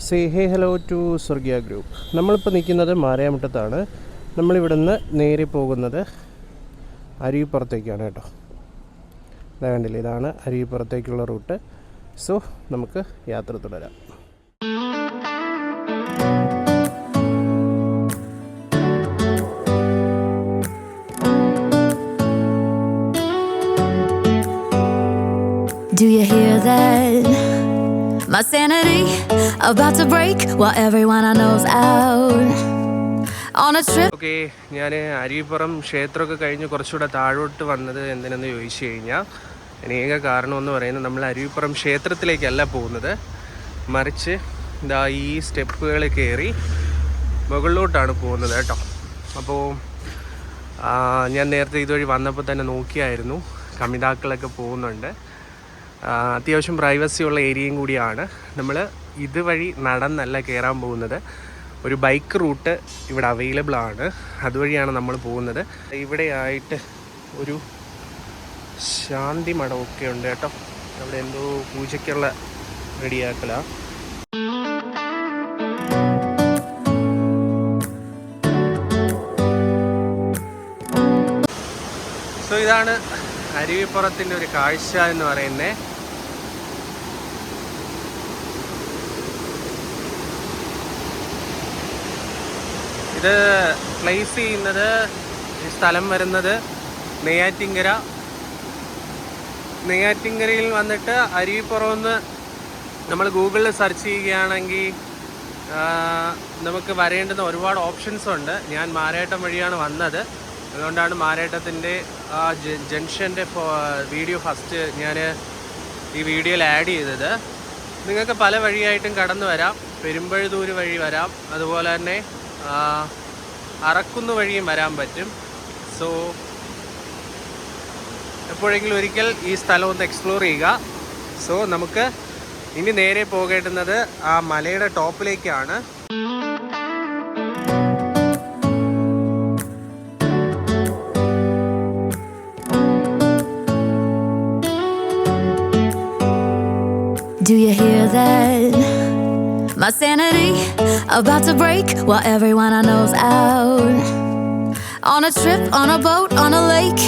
Say hey hello to Swargiya group. നമ്മളിപ്പോൾ നിൽക്കുന്നത് മാരായമുട്ടത്താണ്. നമ്മളിവിടുന്ന് നേരെ പോകുന്നത് അരുവിപ്പുറത്തേക്കാണ് കേട്ടോ. ഇതാ കണ്ടില്ലേ, ഇതാണ് അരുവിപ്പുറത്തേക്കുള്ള റൂട്ട്. സോ നമുക്ക് യാത്ര തുടരാം. Do you hear that? My sanity about to break while everyone I know's out on a trip. Okay, ഞാൻ അരുവിപ്പുറം ക്ഷേത്രമൊക്കെ കഴിഞ്ഞ് കുറച്ചുകൂടെ താഴോട്ട് വന്നത് എന്തിനെന്ന് ചോദിച്ചു കഴിഞ്ഞാൽ അനേക കാരണമെന്ന് പറയുന്നത് നമ്മൾ അരുവിപ്പുറം ക്ഷേത്രത്തിലേക്കല്ല പോകുന്നത്, മറിച്ച് ഇതാ ഈ സ്റ്റെപ്പുകൾ കയറി മുകളിലോട്ടാണ് പോകുന്നത് കേട്ടോ. അപ്പോൾ ഞാൻ നേരത്തെ ഇതുവഴി വന്നപ്പോൾ തന്നെ നോക്കിയായിരുന്നു, കമിതാക്കളൊക്കെ പോകുന്നുണ്ട്. അത്യാവശ്യം പ്രൈവസിയുള്ള ഏരിയയും കൂടിയാണ്. നമ്മൾ ഇതുവഴി നടന്നല്ല കയറാൻ പോകുന്നത്, ഒരു ബൈക്ക് റൂട്ട് ഇവിടെ അവൈലബിൾ ആണ്, അതുവഴിയാണ് നമ്മൾ പോകുന്നത്. ഇവിടെ ആയിട്ട് ഒരു ശാന്തി മഠമൊക്കെ ഉണ്ട് കേട്ടോ. അവിടെ എന്തോ പൂജയ്ക്കുള്ള റെഡിയാക്കലാണ്. സോ ഇതാണ് അരുവിപ്പുറത്തിൻ്റെ ഒരു കാഴ്ച എന്ന് പറയുന്നത്. ഇത് പ്ലേസ് ചെയ്യുന്നത്, ഈ സ്ഥലം വരുന്നത് നെയ്യാറ്റിൻകരയിൽ വന്നിട്ട് അരുവിപ്പുറമെന്ന് നമ്മൾ ഗൂഗിളിൽ സെർച്ച് ചെയ്യുകയാണെങ്കിൽ നമുക്ക് വരേണ്ടുന്ന ഒരുപാട് ഓപ്ഷൻസ് ഉണ്ട്. ഞാൻ മാരായട്ടം വഴിയാണ് വന്നത്, അതുകൊണ്ടാണ് മാരായട്ടത്തിൻ്റെ ആ ജംഗ്ഷൻ്റെ വീഡിയോ ഫസ്റ്റ് ഞാൻ ഈ വീഡിയോയിൽ ആഡ് ചെയ്തത്. നിങ്ങൾക്ക് പല വഴിയായിട്ടും കടന്നു വരാം. പെരുമ്പഴുതൂര് വഴി വരാം, അതുപോലെ തന്നെ അറക്കുന്ന് വഴിയും വരാൻ പറ്റും. സോ എപ്പോഴെങ്കിലും ഒരിക്കൽ ഈ സ്ഥലം ഒന്ന് എക്സ്പ്ലോർ ചെയ്യുക. സോ നമുക്ക് ഇനി നേരെ പോകേണ്ടുന്നത് ആ മലയുടെ ടോപ്പിലേക്കാണ്. Do you hear that? My sanity about to break while everyone I know's out on a trip, on a boat, on a lake.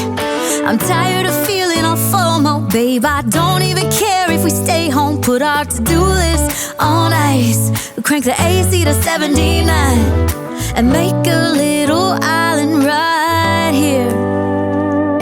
I'm tired of feeling all FOMO, babe. I don't even care if we stay home. Put our to-do list on ice. Crank the AC to 79 and make a little island right here.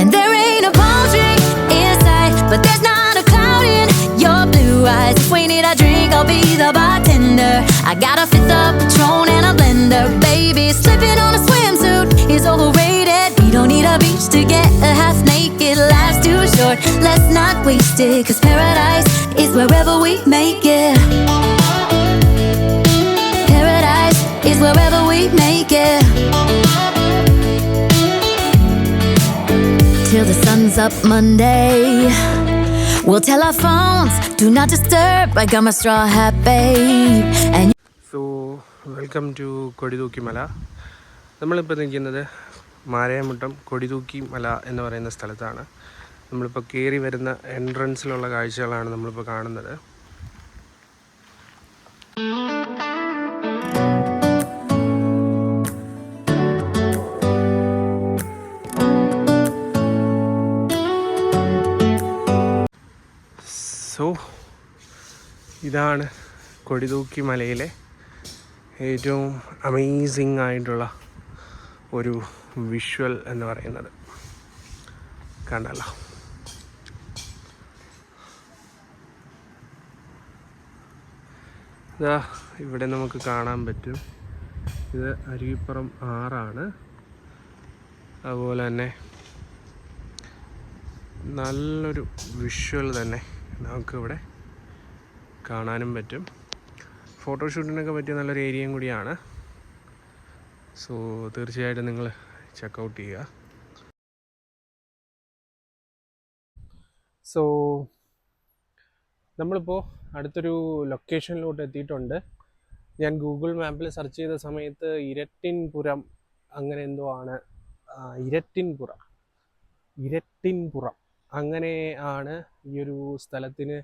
And there ain't a palm tree in sight, but there's not a cloud in your blue eyes. If we need a drink, I'll be the bartender. I got a fifth of Patron and a blender. Baby, slipping on a swimsuit is overrated. We don't need a beach to get a half naked. Life's too short, let's not waste it. Cause paradise is wherever we make it. Paradise is wherever we make it. Till the sun's up Monday, we'll tell our phones, do not disturb. I got my straw hat, babe. And so welcome to Kodithookki Mala. നമ്മളിപ്പോൾ നിൽക്കുന്നത് മാരായമുട്ടം കൊടിതൂക്കി മല എന്ന് പറയുന്ന സ്ഥലത്താണ്. നമ്മളിപ്പോൾ കയറി വരുന്ന എൻട്രൻസിലുള്ള കാഴ്ചകളാണ് നമ്മളിപ്പോൾ കാണുന്നത്. സോ ഇതാണ് കൊടിതൂക്കി മലയിലെ ഏറ്റവും അമേസിങ് ആയിട്ടുള്ള ഒരു വിഷ്വൽ എന്ന് പറയുന്നത്. കണ്ടല്ലോ, ഇതാ ഇവിടെ നമുക്ക് കാണാൻ പറ്റും. ഇത് അരുവിപ്പുറം ആറാണ്. അതുപോലെ തന്നെ നല്ലൊരു വിഷ്വൽ തന്നെ നമുക്കിവിടെ കാണാനും പറ്റും. ഫോട്ടോഷൂട്ടിനൊക്കെ പറ്റിയ നല്ലൊരു ഏരിയയും കൂടിയാണ്. സോ തീർച്ചയായിട്ടും നിങ്ങൾ ചെക്കൗട്ട് ചെയ്യുക. സോ നമ്മളിപ്പോൾ അടുത്തൊരു ലൊക്കേഷനിലോട്ട് എത്തിയിട്ടുണ്ട്. ഞാൻ ഗൂഗിൾ മാപ്പിൽ സെർച്ച് ചെയ്ത സമയത്ത് ഇരട്ടിൻപുരം അങ്ങനെ എന്തോ ആണ്, ഇരട്ടിൻപുറം അങ്ങനെ ആണ് ഈ ഒരു സ്ഥലത്തിന്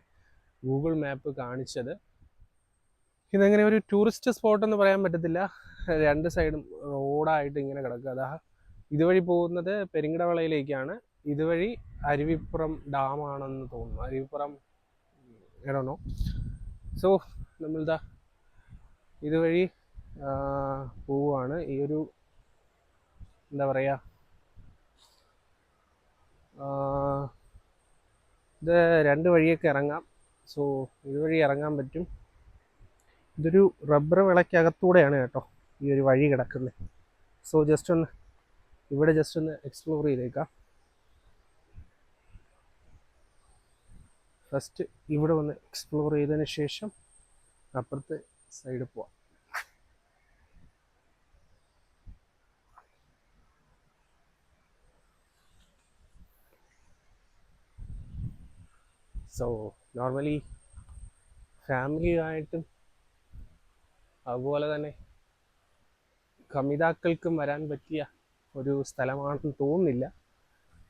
ഗൂഗിൾ മാപ്പ് കാണിച്ചത്. ഇതങ്ങനെ ഒരു ടൂറിസ്റ്റ് സ്പോട്ട് എന്ന് പറയാൻ പറ്റത്തില്ല. രണ്ട് സൈഡും റോഡായിട്ട് ഇങ്ങനെ കിടക്കുക. അതാ ഇതുവഴി പോകുന്നത് പെരിങ്ങടവിളയിലേക്കാണ്. ഇതുവഴി അരുവിപ്പുറം ഡാമാണെന്ന് തോന്നുന്നു. അരുവിപ്പുറം ഇടണോ. സോ നമ്മളിതാ ഇതുവഴി പോവുകയാണ്. ഈ ഒരു എന്താ പറയുക, ഇത് രണ്ട് വഴിയൊക്കെ ഇറങ്ങാം. സോ ഇതുവഴി ഇറങ്ങാൻ പറ്റും. ഇതൊരു റബ്ബർ വിളക്കകത്തൂടെയാണ് കേട്ടോ ഈ ഒരു വഴി കിടക്കുന്നത്. സോ ജസ്റ്റ് ഒന്ന് ഇവിടെ ജസ്റ്റ് ഒന്ന് എക്സ്പ്ലോർ ചെയ്തേക്കാം. ഫസ്റ്റ് ഇവിടെ ഒന്ന് എക്സ്പ്ലോർ ചെയ്തതിന് ശേഷം അപ്പുറത്തെ സൈഡ് പോവാം. സോ നോർമലി ഫാമിലിയായിട്ടും അതുപോലെ തന്നെ കമിതാക്കൾക്കും വരാൻ പറ്റിയ ഒരു സ്ഥലമാണെന്ന് തോന്നുന്നില്ല.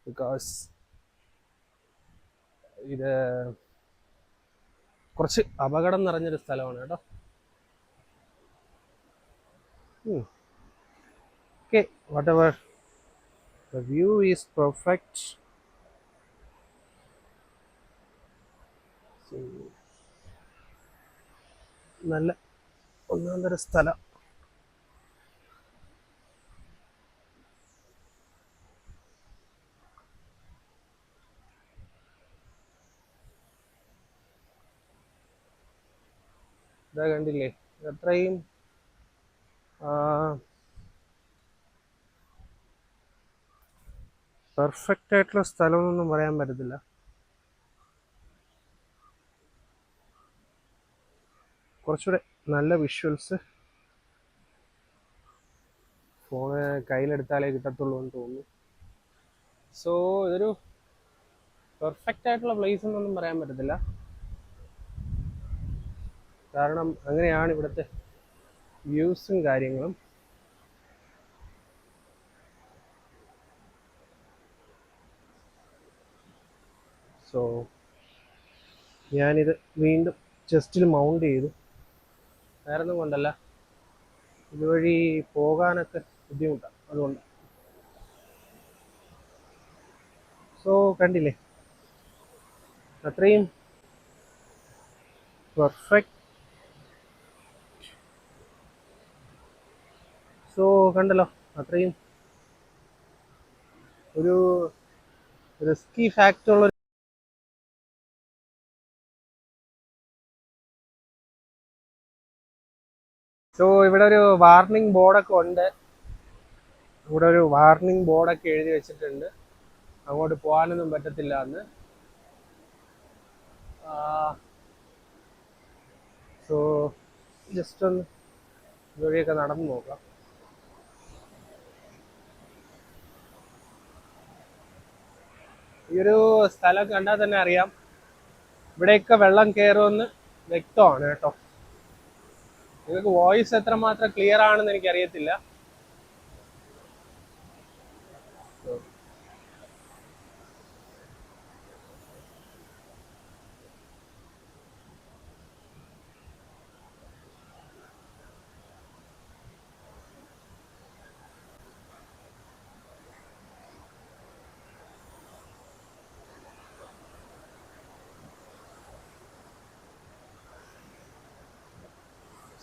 ബിക്കോസ് ഇത് കുറച്ച് അപകടം നിറഞ്ഞൊരു സ്ഥലമാണ് കേട്ടോ. Okay, what ever, the view is perfect. നല്ല ഒന്നാം തരം സ്ഥലം. ഇതാ കണ്ടില്ലേ, അത്രയും പെർഫെക്റ്റ് ആയിട്ടുള്ള സ്ഥലമൊന്നും പറയാൻ പറ്റത്തില്ല. കുറച്ചുകൂടെ നല്ല വിഷ്വൽസ് ഫോണ് കയ്യിലെടുത്താലേ കിട്ടത്തുള്ളൂ എന്ന് തോന്നുന്നു. സോ ഇതൊരു പെർഫെക്റ്റ് ആയിട്ടുള്ള പ്ലേസ് എന്നൊന്നും പറയാൻ പറ്റത്തില്ല. കാരണം അങ്ങനെയാണ് ഇവിടുത്തെ വ്യൂസും കാര്യങ്ങളും. സോ ഞാനിത് വീണ്ടും ചെസ്റ്റിൽ മൗണ്ട് ചെയ്തു. വേറൊന്നും കൊണ്ടല്ല, ഇതുവഴി പോകാനൊക്കെ ബുദ്ധിമുട്ടാണ്, അതുകൊണ്ട്. സോ കണ്ടില്ലേ, അത്രയും പെർഫെക്റ്റ്. സോ കണ്ടല്ലോ, അത്രയും ഒരു റിസ്കി ഫാക്ടറുള്ള. സോ ഇവിടെ ഒരു വാർണിംഗ് ബോർഡൊക്കെ ഉണ്ട്. ഇവിടെ ഒരു വാർണിംഗ് ബോർഡൊക്കെ എഴുതി വെച്ചിട്ടുണ്ട്, അങ്ങോട്ട് പോകാനൊന്നും പറ്റത്തില്ല എന്ന്. സോ ജസ്റ്റ് ഒന്ന് ഇതുവഴിയൊക്കെ നടന്നു നോക്കാം. ഈ ഒരു സ്ഥലം കണ്ടാൽ തന്നെ അറിയാം ഇവിടെയൊക്കെ വെള്ളം കയറുമെന്ന് വ്യക്തമാണ് കേട്ടോ. നിങ്ങൾക്ക് വോയിസ് എത്രമാത്രം ക്ലിയർ ആണെന്ന് എനിക്കറിയത്തില്ല.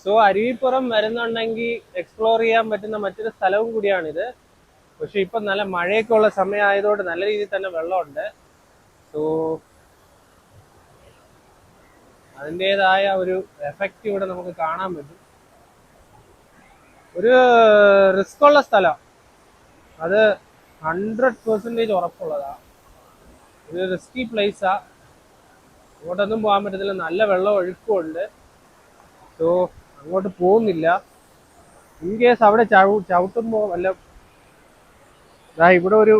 സോ അരുവിപ്പുറം വരുന്നുണ്ടെങ്കിൽ എക്സ്പ്ലോർ ചെയ്യാൻ പറ്റുന്ന മറ്റൊരു സ്ഥലവും കൂടിയാണിത്. പക്ഷെ ഇപ്പൊ നല്ല മഴയൊക്കെ ഉള്ള സമയമായതുകൊണ്ട് നല്ല രീതിയിൽ തന്നെ വെള്ളമുണ്ട്. സോ അതിൻ്റെതായ ഒരു എഫക്റ്റ് ഇവിടെ നമുക്ക് കാണാൻ പറ്റും. ഒരു റിസ്ക് ഉള്ള സ്ഥലം, അത് 100% ഉറപ്പുള്ളതാ. ഒരു റിസ്കി പ്ലേസാ, അങ്ങോട്ടൊന്നും പോകാൻ പറ്റത്തില്ല. നല്ല വെള്ളം ഒഴുക്കുമുണ്ട്. സോ അങ്ങോട്ട് പോകുന്നില്ല. ഇൻ കേസ് അവിടെ ചവിട്ടുമ്പോൾ വല്ല, ഇവിടെ ഒരു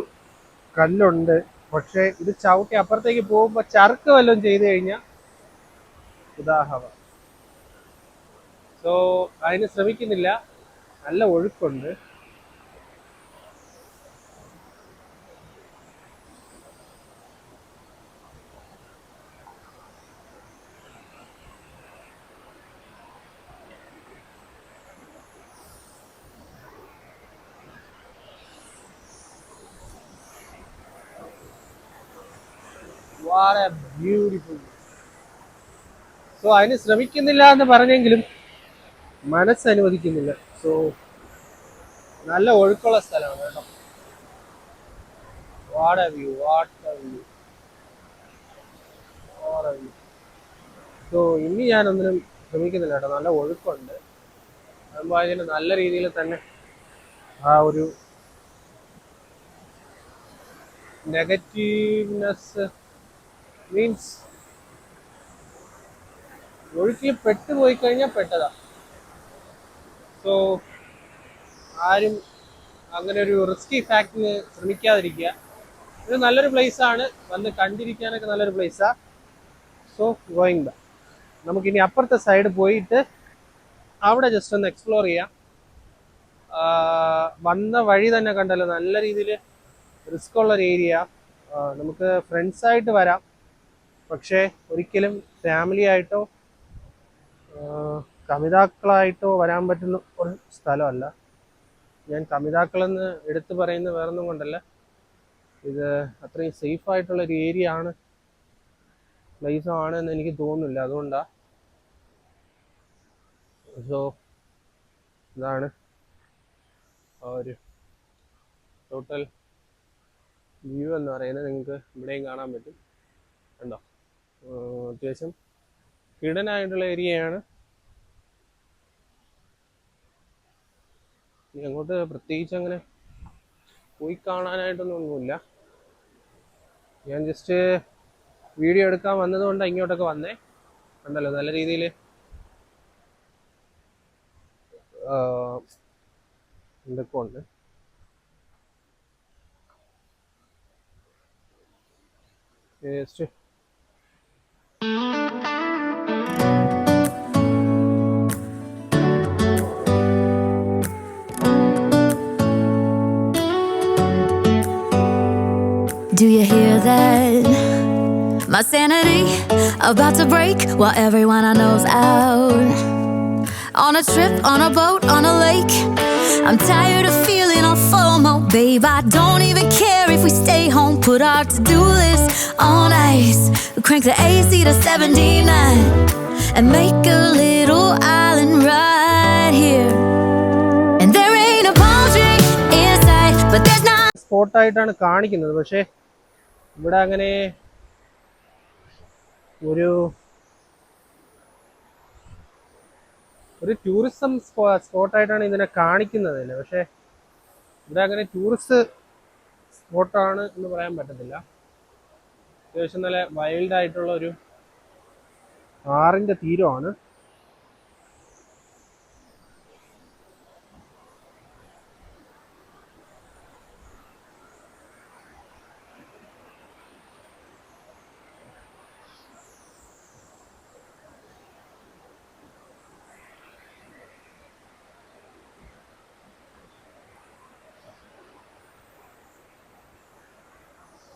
കല്ലുണ്ട്, പക്ഷെ ഇത് ചവിട്ടി അപ്പുറത്തേക്ക് പോകുമ്പോൾ ചറുക്ക് വല്ലതും ചെയ്തു കഴിഞ്ഞാൽ ഉദാഹരണം. സോ അതിന് ശ്രമിക്കുന്നില്ല, നല്ല ഒഴുക്കുണ്ട്. What a beautiful. സോ അതിന് ശ്രമിക്കുന്നില്ല എന്ന് പറഞ്ഞെങ്കിലും മനസ്സനുവദിക്കുന്നില്ല. സോ നല്ല ഒഴുക്കുള്ള സ്ഥലമാണ് കേട്ടോ. What A view, what A view, what A view. So ഇനി ഞാനൊന്നിനും ശ്രമിക്കുന്നില്ല കേട്ടോ. നല്ല ഒഴുക്കുണ്ട്. അതുമ്പോൾ അതിന് നല്ല രീതിയിൽ തന്നെ ആ ഒരു നെഗറ്റീവ്നെസ് മീൻസ് ഒഴുക്കിൽ പെട്ടുപോയി കഴിഞ്ഞാൽ പെട്ടതാ. സോ ആരും അങ്ങനെ ഒരു റിസ്കി ഫാക്ടിന് ശ്രമിക്കാതിരിക്കുക. ഇത് നല്ലൊരു പ്ലേസാണ്, വന്ന് കണ്ടിരിക്കാനൊക്കെ നല്ലൊരു പ്ലേസാണ്. So going back. നമുക്കിനി അപ്പുറത്തെ സൈഡ് പോയിട്ട് അവിടെ ജസ്റ്റ് ഒന്ന് എക്സ്പ്ലോർ ചെയ്യാം. വന്ന വഴി തന്നെ കണ്ടല്ലോ, നല്ല രീതിയിൽ റിസ്ക് ഉള്ളൊരു ഏരിയ. നമുക്ക് ഫ്രണ്ട്സായിട്ട് വരാം, പക്ഷേ ഒരിക്കലും ഫാമിലി ആയിട്ടോ കമിതാക്കളായിട്ടോ വരാൻ പറ്റുന്ന ഒരു സ്ഥലമല്ല. ഞാൻ കമിതാക്കളെന്ന് എടുത്തു പറയുന്നത് വേറൊന്നും കൊണ്ടല്ല, ഇത് അത്രയും സേഫ് ആയിട്ടുള്ളൊരു ഏരിയ ആണ്, പ്ലേസും ആണ് എന്ന് എനിക്ക് തോന്നുന്നില്ല. അതുകൊണ്ടാണ്. സോ ഇതാണ് ആ ഒരു ടോട്ടൽ വ്യൂ എന്ന് പറയുന്നത്. നിങ്ങൾക്ക് ഇവിടെയും കാണാൻ പറ്റും, കണ്ടോ? അത്യാവശ്യം ഹിഡൻ ആയിട്ടുള്ള ഏരിയയാണ്. ഇനി അങ്ങോട്ട് പ്രത്യേകിച്ച് അങ്ങനെ പോയി കാണാനായിട്ടൊന്നുമില്ല. ഞാൻ ജസ്റ്റ് വീഡിയോ എടുക്കാൻ വന്നതുകൊണ്ട് ഇങ്ങോട്ടൊക്കെ വന്നേ. കണ്ടല്ലോ, നല്ല രീതിയിൽ എന്തൊക്കെ ഉണ്ട്. Just Do you hear that? My sanity about to break while everyone I know's out. On a trip, on a boat, on a lake. I'm tired of feeling all FOMO, babe. I don't even care if we stay home. Put our to-do list on ice. Crank the AC to 79 and make a little island right here. And there ain't a palm tree in sight, but there's not. സ്പോട്ടായിട്ടാണ് കാണിക്കുന്നത്, പക്ഷേ ഇവിടെ അങ്ങനെ ഒരു tourism സ്പോട്ടായിട്ടാണ് ഇതിനെ കാണിക്കുന്നത് തന്നെ. പക്ഷേ ഇവിടെ അങ്ങനെ ടൂറിസ്റ്റ് സ്പോട്ടാണ് എന്ന് പറയാൻ പറ്റത്തില്ല. അത്യാവശ്യം നല്ല വൈൽഡ് ആയിട്ടുള്ള ഒരു ആറിൻ്റെ തീരമാണ്.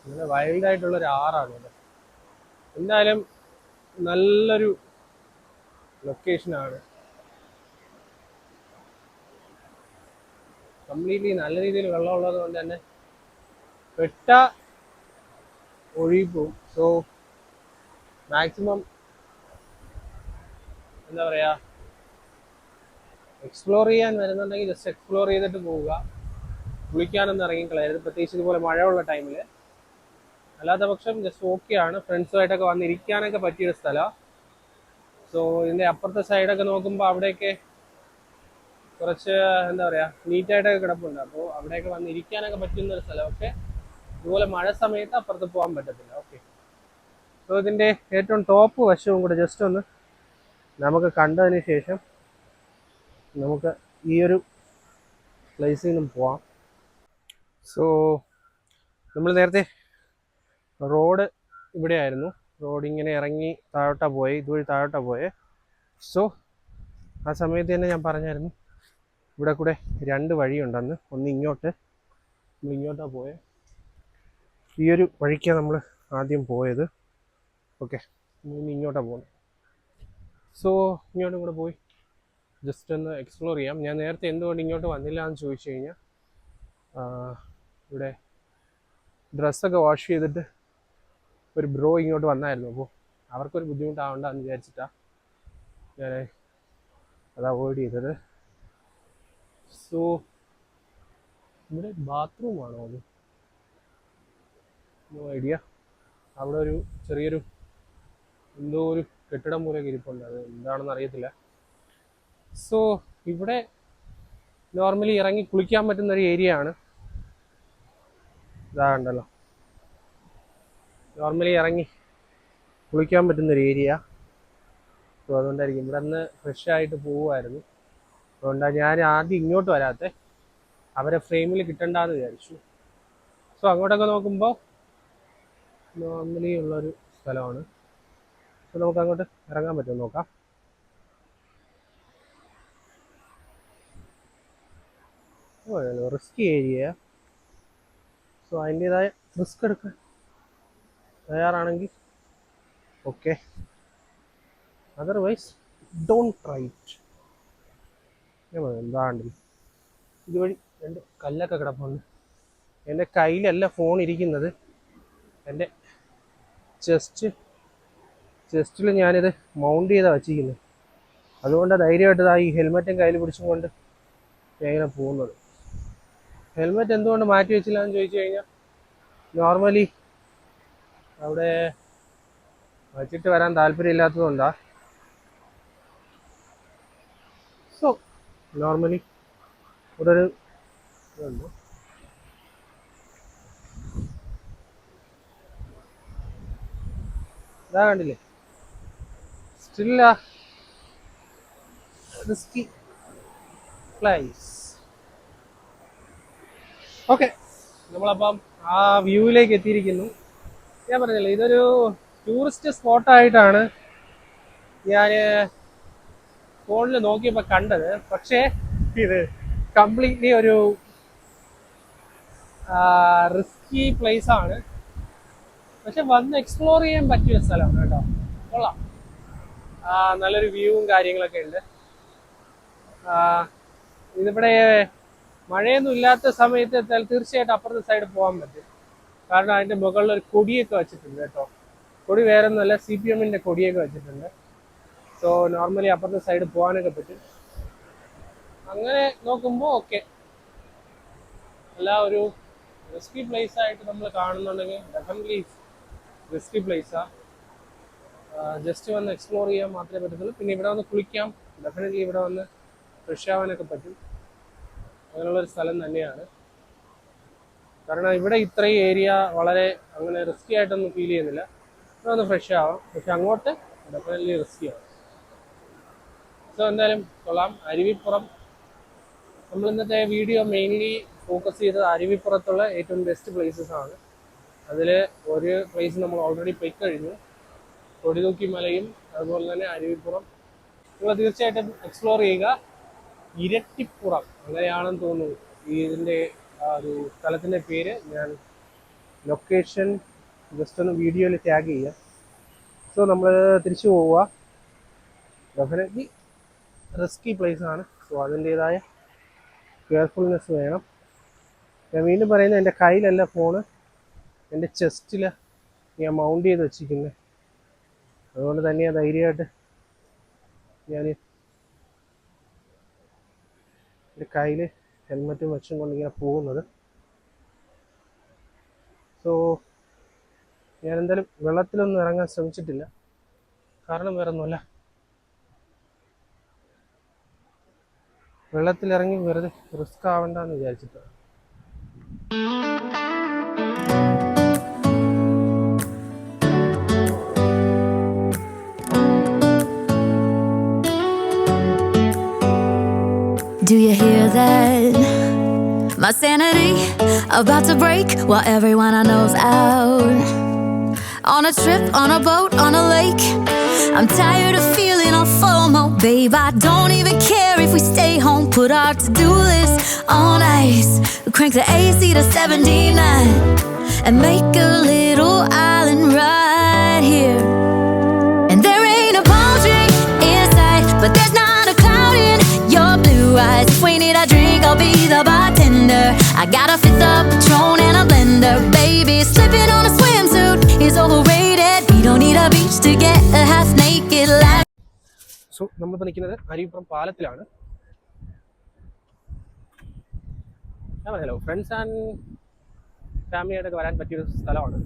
അങ്ങനെ വൈൽഡ് ആയിട്ടുള്ള ഒരു ആറാണ് ഇത്. എന്തായാലും നല്ലൊരു ലൊക്കേഷനാണ്. കംപ്ലീറ്റ്ലി നല്ല രീതിയിൽ വെള്ളമുള്ളത് കൊണ്ട് തന്നെ പെട്ട ഒഴുകിപ്പോവും. സോ മാക്സിമം എന്താ പറയുക, എക്സ്പ്ലോർ ചെയ്യാൻ വരുന്നുണ്ടെങ്കിൽ ജസ്റ്റ് എക്സ്പ്ലോർ ചെയ്തിട്ട് പോവുക. കുളിക്കാനൊന്നും ഇറങ്ങിക്കളയരുത്, പ്രത്യേകിച്ച് ഇതുപോലെ മഴയുള്ള ടൈമിൽ. അല്ലാത്ത പക്ഷം ജസ്റ്റ് ഓക്കെയാണ്. ഫ്രണ്ട്സുമായിട്ടൊക്കെ വന്നിരിക്കാനൊക്കെ പറ്റിയൊരു സ്ഥലമാണ്. സോ ഇതിൻ്റെ അപ്പുറത്തെ സൈഡൊക്കെ നോക്കുമ്പോൾ അവിടെയൊക്കെ കുറച്ച് എന്താ പറയുക നീറ്റായിട്ടൊക്കെ കിടപ്പുണ്ട്. അപ്പോൾ അവിടെയൊക്കെ വന്നിരിക്കാനൊക്കെ പറ്റുന്ന ഒരു സ്ഥലം. പക്ഷേ ഇതുപോലെ മഴ സമയത്ത് അപ്പുറത്ത് പോകാൻ പറ്റത്തില്ല. ഓക്കെ. സോ ഇതിൻ്റെ ഏറ്റവും ടോപ്പ് വശവും കൂടെ ജസ്റ്റ് ഒന്ന് നമുക്ക് കണ്ടതിന് ശേഷം നമുക്ക് ഈ ഒരു പ്ലേസിൽ നിന്നും പോവാം. സോ നമ്മൾ നേരത്തെ റോഡ് ഇവിടെയായിരുന്നു. റോഡ് ഇങ്ങനെ ഇറങ്ങി താഴോട്ടാണ് പോയത്, ഇതുവഴി താഴോട്ടാണ് പോയത്. സോ ആ സമയത്ത് തന്നെ ഞാൻ പറഞ്ഞായിരുന്നു ഇവിടെ കൂടെ രണ്ട് വഴിയുണ്ടെന്ന്. ഒന്ന് ഇങ്ങോട്ട്, നമ്മൾ ഇങ്ങോട്ടാണ് പോയത്. ഈ ഒരു വഴിക്കാണ് നമ്മൾ ആദ്യം പോയത്. ഓക്കെ, ഇനി ഇങ്ങോട്ടാണ് പോകുന്നത്. സോ ഇങ്ങോട്ടും കൂടെ പോയി ജസ്റ്റ് ഒന്ന് എക്സ്പ്ലോർ ചെയ്യാം. ഞാൻ നേരത്തെ എന്തുകൊണ്ട് ഇങ്ങോട്ട് വന്നില്ല എന്ന് ചോദിച്ചു കഴിഞ്ഞാൽ, ഇവിടെ ഡ്രസ്സൊക്കെ വാഷ് ചെയ്തിട്ട് ഒരു ബ്രോ ഇങ്ങോട്ട് വന്നായിരുന്നു. അപ്പോൾ അവർക്കൊരു ബുദ്ധിമുട്ടാവണ്ടെന്ന് വിചാരിച്ചിട്ടാണ് ഞാൻ അത് അവോയ്ഡ് ചെയ്തത്. സോ ഇവിടെ ബാത്റൂമാണോ അത്? No idea. അവിടെ ഒരു ചെറിയൊരു എന്തോ ഒരു കെട്ടിടം പോലെ ഇരിപ്പുണ്ട്, അത് എന്താണെന്ന് അറിയത്തില്ല. സോ ഇവിടെ നോർമലി ഇറങ്ങി കുളിക്കാൻ പറ്റുന്ന ഒരു ഏരിയ ആണ്. ഇതാ കണ്ടല്ലോ, നോർമലി ഇറങ്ങി കുളിക്കാൻ പറ്റുന്നൊരു ഏരിയ. സോ അതുകൊണ്ടായിരിക്കും ഇവിടെ നിന്ന് ഫ്രഷ് ആയിട്ട് പോവുമായിരുന്നു. അതുകൊണ്ടാണ് ഞാൻ ആദ്യം ഇങ്ങോട്ട് വരാത്തെ, അവരെ ഫ്രെയിമിൽ കിട്ടണ്ടെന്ന് വിചാരിച്ചു. സോ അങ്ങോട്ടൊക്കെ നോക്കുമ്പോൾ നോർമലി ഉള്ളൊരു സ്ഥലമാണ്. സോ നമുക്ക് അങ്ങോട്ട് ഇറങ്ങാൻ പറ്റുമോ നോക്കാം. Risky area. സോ അതിൻ്റെതായ റിസ്ക് എടുക്കാൻ തയ്യാറാണെങ്കിൽ okay, otherwise don't try it. എന്താണ്ട് ഇതുവഴി രണ്ട് കല്ലൊക്കെ കിടപ്പുണ്ട്. എൻ്റെ കയ്യിലല്ല ഫോൺ ഇരിക്കുന്നത്, എൻ്റെ ചെസ്റ്റിൽ ഞാനിത് മൗണ്ട് ചെയ്താണ് വച്ചിരിക്കുന്നത്. അതുകൊണ്ട് ധൈര്യമായിട്ട് ഈ ഹെൽമെറ്റും കയ്യിൽ പിടിച്ചും കൊണ്ട് ഞാൻ ഇങ്ങനെ പോകുന്നത്. ഹെൽമെറ്റ് എന്തുകൊണ്ട് മാറ്റി വെച്ചില്ല എന്ന് ചോദിച്ചു കഴിഞ്ഞാൽ, നോർമലി അവിടെ വച്ചിട്ട് വരാൻ താല്പര്യമില്ലാത്തതുകൊണ്ടാണ്. സോ നോർമലി ഇവിടെ ഒരു ഇതുണ്ട്. ഇതാ കണ്ടില്ലേ, സ്റ്റിൽ റിസ്കി പ്ലേസ്. ഓക്കെ, നമ്മളപ്പം ആ വ്യൂവിലേക്ക് എത്തിയിരിക്കുന്നു. ഞാൻ പറഞ്ഞില്ലേ, ഇതൊരു ടൂറിസ്റ്റ് സ്പോട്ടായിട്ടാണ് ഞാൻ ഫോണിൽ നോക്കിയപ്പോൾ കണ്ടത്. പക്ഷേ ഇത് കംപ്ലീറ്റ്ലി ഒരു റിസ്കി പ്ലേസ് ആണ്. പക്ഷെ വന്ന് എക്സ്പ്ലോർ ചെയ്യാൻ പറ്റിയ സ്ഥലമാണ് കേട്ടോ. കൊള്ളാം, നല്ലൊരു വ്യൂവും കാര്യങ്ങളൊക്കെ ഉണ്ട്. ഇതിവിടെ മഴയൊന്നും ഇല്ലാത്ത സമയത്ത് തീർച്ചയായിട്ടും അപ്പുറത്തെ സൈഡ് പോകാൻ പറ്റും. കാരണം അതിൻ്റെ മുകളിൽ ഒരു കൊടിയൊക്കെ വെച്ചിട്ടുണ്ട് കേട്ടോ. കൊടി വേറെ ഒന്നുമല്ല, CPM-ൻ്റെ കൊടിയൊക്കെ വെച്ചിട്ടുണ്ട്. സോ നോർമലി അപ്പുറത്തെ സൈഡ് പോകാനൊക്കെ പറ്റും. അങ്ങനെ നോക്കുമ്പോൾ ഓക്കെ, അല്ല ഒരു റിസ്കി പ്ലേസ് ആയിട്ട് നമ്മൾ കാണുന്നുണ്ടെങ്കിൽ ഡെഫിനറ്റ്ലി റിസ്കി പ്ലേസാണ്. ജസ്റ്റ് വന്ന് എക്സ്പ്ലോർ ചെയ്യാൻ മാത്രമേ പറ്റത്തുള്ളൂ. പിന്നെ ഇവിടെ വന്ന് കുളിക്കാം, ഡെഫിനറ്റ്ലി ഇവിടെ വന്ന് ഫ്രഷ് ആവാനൊക്കെ പറ്റും. അങ്ങനെയുള്ളൊരു സ്ഥലം തന്നെയാണ്. കാരണം ഇവിടെ ഇത്രയും ഏരിയ വളരെ അങ്ങനെ റിസ്കി ആയിട്ടൊന്നും ഫീൽ ചെയ്യുന്നില്ല. ഇവിടെ വന്ന് ഫ്രഷ് ആവാം, പക്ഷെ അങ്ങോട്ട് ഡെഫിനറ്റ്ലി റിസ്കി ആവും. സോ എന്തായാലും കൊള്ളാം. അരുവിപ്പുറം, നമ്മൾ ഇന്നത്തെ വീഡിയോ മെയിൻലി ഫോക്കസ് ചെയ്തത് അരുവിപ്പുറത്തുള്ള ഏറ്റവും ബെസ്റ്റ് പ്ലേസസ് ആണ്. അതിൽ ഒരു പ്ലേസ് നമ്മൾ ഓൾറെഡി പോയി കഴിഞ്ഞു, കൊടിതൂക്കി മലയും അതുപോലെ തന്നെ അരുവിപ്പുറം. നിങ്ങൾ തീർച്ചയായിട്ടും എക്സ്പ്ലോർ ചെയ്യുക. ഇരട്ടിപ്പുറം അങ്ങനെയാണെന്ന് തോന്നുന്നു ഇതിൻ്റെ ഒരു സ്ഥലത്തിൻ്റെ പേര്. ഞാൻ ലൊക്കേഷൻ ജസ്റ്റ് ഒന്ന് വീഡിയോയിൽ ടാഗ് ചെയ്യാം. സോ നമ്മൾ തിരിച്ചു പോവുക. ഡെഫിനറ്റ്ലി റിസ്കി പ്ലേസ് ആണ്. സോ അതിൻ്റേതായ കെയർഫുൾനെസ് വേണം. ഞാൻ വീണ്ടും പറയുന്നത്, എൻ്റെ കയ്യിലല്ല ഫോണ്, എൻ്റെ ചെസ്റ്റിൽ ഞാൻ മൗണ്ട് ചെയ്ത് വെച്ചിരിക്കുന്നത്. അതുകൊണ്ട് തന്നെയാണ് ധൈര്യമായിട്ട് ഞാൻ എൻ്റെ കയ്യിൽ ഹെൽമെറ്റും വെച്ചും കൊണ്ടിങ്ങനെ പോകുന്നത്. സോ ഞാൻ എന്തായാലും വെള്ളത്തിലൊന്നും ഇറങ്ങാൻ ശ്രമിച്ചിട്ടില്ല. കാരണം വേറെ ഒന്നുമല്ല, വെള്ളത്തിലിറങ്ങി വെറുതെ റിസ്ക് ആവണ്ടെന്ന് വിചാരിച്ചിട്ടാണ്. Do you hear that? My sanity about to break while everyone I know's out. On a trip, on a boat, on a lake. I'm tired of feeling all FOMO, babe. I don't even care if we stay home. Put our to-do list on ice. Crank the AC to 79 and make a little island right here. And there ain't a palm tree in sight, but there's not a cloud in your blue eyes. If we need a drink, I'll be the bartender. I got a fifth of Patron and a blender, baby. Slipping on a swimsuit is overrated. get a half naked laugh. So നമ്മളിപ്പോൾ നിൽക്കുന്നത് Aruvippuram പാലത്തിലാണ്. Hello friends and ഫാമിലിയായിട്ടൊക്കെ വരാൻ പറ്റിയൊരു സ്ഥലമാണ്.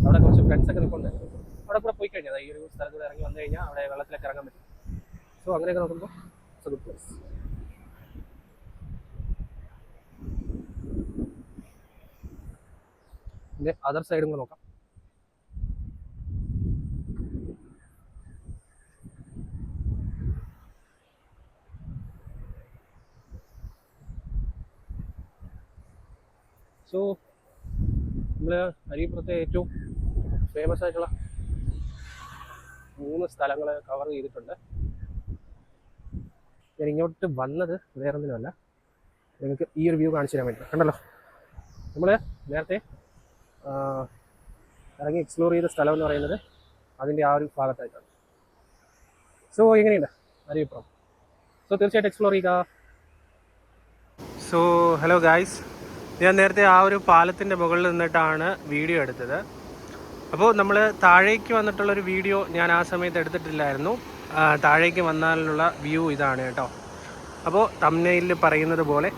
അവിടെ കുറച്ച് ഫ്രണ്ട്സൊക്കെ നിൽക്കുന്നുണ്ട്. അവിടെ കൂടെ പോയി കഴിഞ്ഞാൽ ഈ ഒരു സ്ഥലത്തൂടെ ഇറങ്ങി വന്നു കഴിഞ്ഞാൽ അവിടെ വെള്ളത്തിലൊക്കെ ഇറങ്ങാൻ പറ്റും. സോ അങ്ങനെയൊക്കെ നോക്കുമ്പോൾ ഇറ്റ്സ് എ ഗുഡ് പ്ലേസ്. ഇതിൻ്റെ അതർ സൈഡും കൂടെ നോക്കാം. സോ നമ്മൾ അരുവിപ്പുറത്തെ ഏറ്റവും ഫേമസ് ആയിട്ടുള്ള 3 സ്ഥലങ്ങൾ കവർ ചെയ്തിട്ടുണ്ട്. ഞാൻ ഇങ്ങോട്ട് വന്നത് വേറൊന്നിനുമല്ല, നിങ്ങൾക്ക് ഈ ഒരു വ്യൂ കാണിച്ചു തരാൻ വേണ്ടി. കണ്ടല്ലോ, നമ്മൾ നേരത്തെ ഇറങ്ങി എക്സ്പ്ലോർ ചെയ്ത സ്ഥലം എന്ന് പറയുന്നത് അതിൻ്റെ ആ ഒരു ഭാഗത്തായിട്ടാണ്. സോ എങ്ങനെയുണ്ട് അരുവിപ്പുറം? സോ തീർച്ചയായിട്ടും എക്സ്പ്ലോർ ചെയ്യുക. സോ ഹലോ ഗായ്സ്, ഞാൻ നേരത്തെ ആ ഒരു പാലത്തിൻ്റെ മുകളിൽ നിന്നിട്ടാണ് വീഡിയോ എടുത്തത്. അപ്പോൾ നമ്മൾ താഴേക്ക് വന്നിട്ടുള്ളൊരു വീഡിയോ ഞാൻ ആ സമയത്ത് എടുത്തിട്ടില്ലായിരുന്നു. താഴേക്ക് വന്നാലുള്ള വ്യൂ ഇതാണ് കേട്ടോ. അപ്പോൾ തംബ്നെയിലിൽ പറയുന്നത് പോലെ